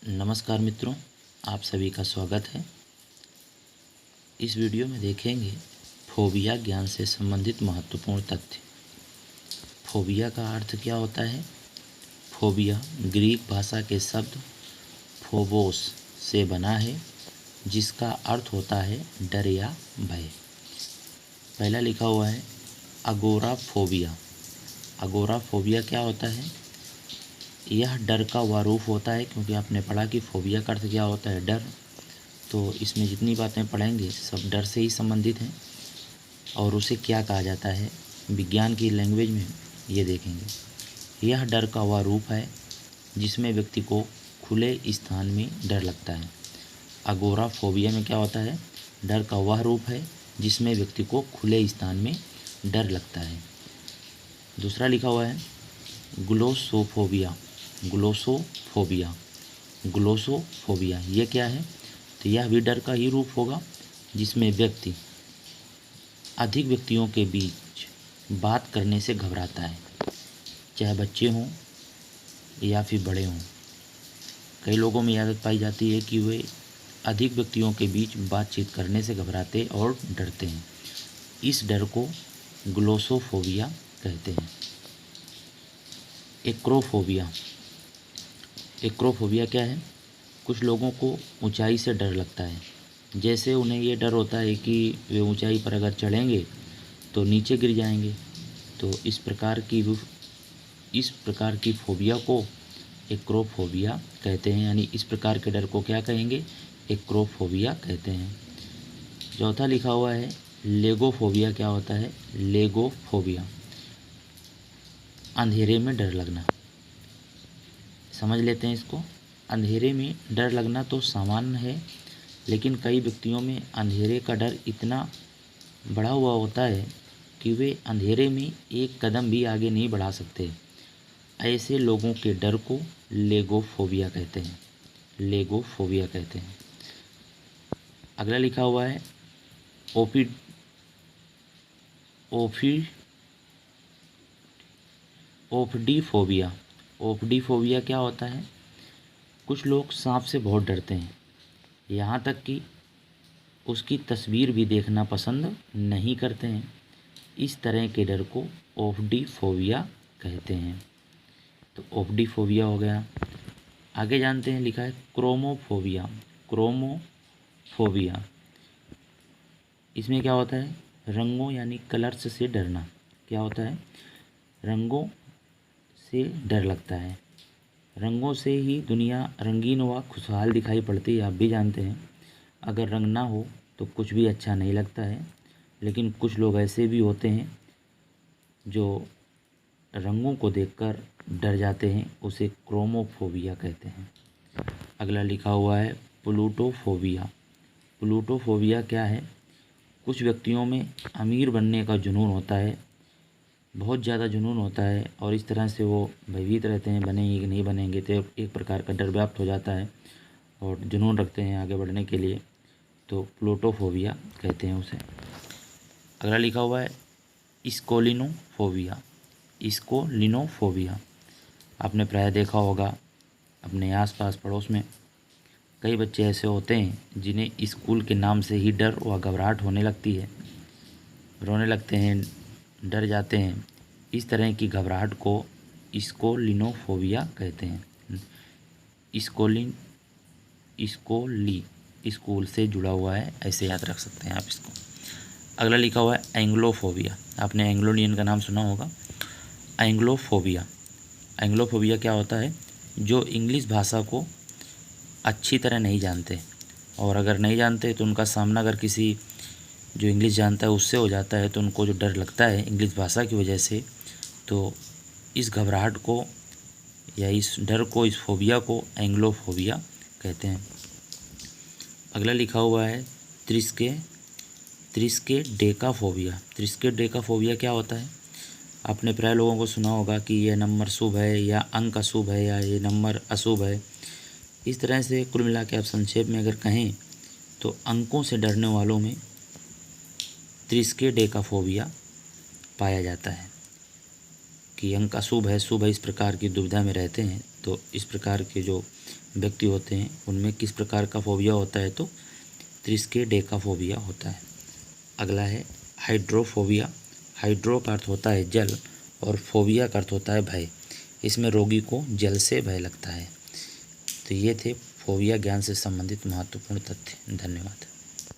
नमस्कार मित्रों, आप सभी का स्वागत है। इस वीडियो में देखेंगे फोबिया ज्ञान से संबंधित महत्वपूर्ण तथ्य। फोबिया का अर्थ क्या होता है? फोबिया ग्रीक भाषा के शब्द फोबोस से बना है, जिसका अर्थ होता है डर या भय। पहला लिखा हुआ है अगोराफोबिया। अगोराफोबिया क्या होता है? यह डर का वह रूप होता है, क्योंकि आपने पढ़ा कि फोबिया का अर्थ क्या होता है, डर। तो इसमें जितनी बातें पढ़ेंगे सब डर से ही संबंधित हैं। और उसे क्या कहा जाता है विज्ञान की लैंग्वेज में, ये देखेंगे। यह डर का वह रूप है जिसमें व्यक्ति को खुले स्थान में डर लगता है। अगोराफोबिया में क्या होता है? डर का वह रूप है जिसमें व्यक्ति को खुले स्थान में डर लगता है। दूसरा लिखा हुआ है ग्लोसोफोबिया। ग्लोसोफोबिया ग्लोसोफोबिया ये क्या है? तो यह भी डर का ही रूप होगा जिसमें व्यक्ति अधिक व्यक्तियों के बीच बात करने से घबराता है, चाहे बच्चे हों या फिर बड़े हों। कई लोगों में आदत पाई जाती है कि वे अधिक व्यक्तियों के बीच बातचीत करने से घबराते और डरते हैं। इस डर को ग्लोसोफोबिया कहते हैं। एक्रोफोबिया। एक्रोफोबिया क्या है? कुछ लोगों को ऊंचाई से डर लगता है। जैसे उन्हें ये डर होता है कि वे ऊंचाई पर अगर चढ़ेंगे तो नीचे गिर जाएंगे। तो इस प्रकार की फोबिया को एक्रोफोबिया कहते हैं। यानी इस प्रकार के डर को क्या कहेंगे? एक्रोफोबिया कहते हैं। चौथा लिखा हुआ है लेगोफोबिया। क्या होता है लेगोफोबिया? अंधेरे में डर लगना। समझ लेते हैं इसको। अंधेरे में डर लगना तो सामान्य है, लेकिन कई व्यक्तियों में अंधेरे का डर इतना बढ़ा हुआ होता है कि वे अंधेरे में एक कदम भी आगे नहीं बढ़ा सकते। ऐसे लोगों के डर को लेगोफोबिया कहते हैं। लेगोफोबिया कहते हैं। अगला लिखा हुआ है ओफिडीफोबिया। ओफिडीफोबिया क्या होता है? कुछ लोग सांप से बहुत डरते हैं, यहाँ तक कि उसकी तस्वीर भी देखना पसंद नहीं करते हैं। इस तरह के डर को ओफिडीफोबिया कहते हैं। तो ओफिडीफोबिया हो गया। आगे जानते हैं, लिखा है क्रोमोफोबिया। क्रोमोफोबिया इसमें क्या होता है? रंगों यानी कलर्स से डरना। क्या होता है? रंगों से डर लगता है। रंगों से ही दुनिया रंगीन व खुशहाल दिखाई पड़ती है, आप भी जानते हैं। अगर रंग ना हो तो कुछ भी अच्छा नहीं लगता है। लेकिन कुछ लोग ऐसे भी होते हैं जो रंगों को देखकर डर जाते हैं, उसे क्रोमोफोबिया कहते हैं। अगला लिखा हुआ है प्लूटोफोबिया। प्लूटोफोबिया क्या है? कुछ व्यक्तियों में अमीर बनने का जुनून होता है, बहुत ज़्यादा जुनून होता है, और इस तरह से वो भयभीत रहते हैं बनेंगे कि नहीं बनेंगे। तो एक प्रकार का डर व्याप्त हो जाता है और जुनून रखते हैं आगे बढ़ने के लिए। तो प्लूटोफोबिया कहते हैं उसे। अगला लिखा हुआ है स्कोलिनोफोबिया। स्कोलिनोफोबिया आपने प्राय देखा होगा अपने आसपास पड़ोस में। कई बच्चे ऐसे होते हैं जिन्हें स्कूल के नाम से ही डर व घबराहट होने लगती है, रोने लगते हैं, डर जाते हैं। इस तरह की घबराहट को स्कोलिनोफोबिया कहते हैं। स्कूल से जुड़ा हुआ है, ऐसे याद रख सकते हैं आप इसको। अगला लिखा हुआ है एंग्लोफोबिया। आपने एंग्लोनियन का नाम सुना होगा। एंग्लोफोबिया। एंग्लोफोबिया क्या होता है? जो इंग्लिश भाषा को अच्छी तरह नहीं जानते, और अगर नहीं जानते तो उनका सामना अगर किसी जो इंग्लिश जानता है उससे हो जाता है, तो उनको जो डर लगता है इंग्लिश भाषा की वजह से, तो इस घबराहट को या इस डर को, इस फोबिया को एंग्लोफोबिया कहते हैं। अगला लिखा हुआ है त्रिस्केडेकाफोबिया। त्रिस्केडेकाफोबिया क्या होता है? आपने प्राय लोगों को सुना होगा कि यह नंबर शुभ है, या अंक अशुभ है, या ये नंबर अशुभ है। इस तरह से कुल मिला के आप संक्षेप में अगर कहें तो अंकों से डरने वालों में त्रिस्केडेकाफोबिया पाया जाता है कि अंक अशुभ है, शुभ है, इस प्रकार की दुविधा में रहते हैं। तो इस प्रकार के जो व्यक्ति होते हैं उनमें किस प्रकार का फोबिया होता है, तो त्रिस्केडेकाफोबिया होता है। अगला है हाइड्रोफोबिया। हाइड्रो का अर्थ होता है जल और फोबिया का अर्थ होता है भय। इसमें रोगी को जल से भय लगता है। तो ये थे फोबिया ज्ञान से संबंधित महत्वपूर्ण तथ्य। धन्यवाद।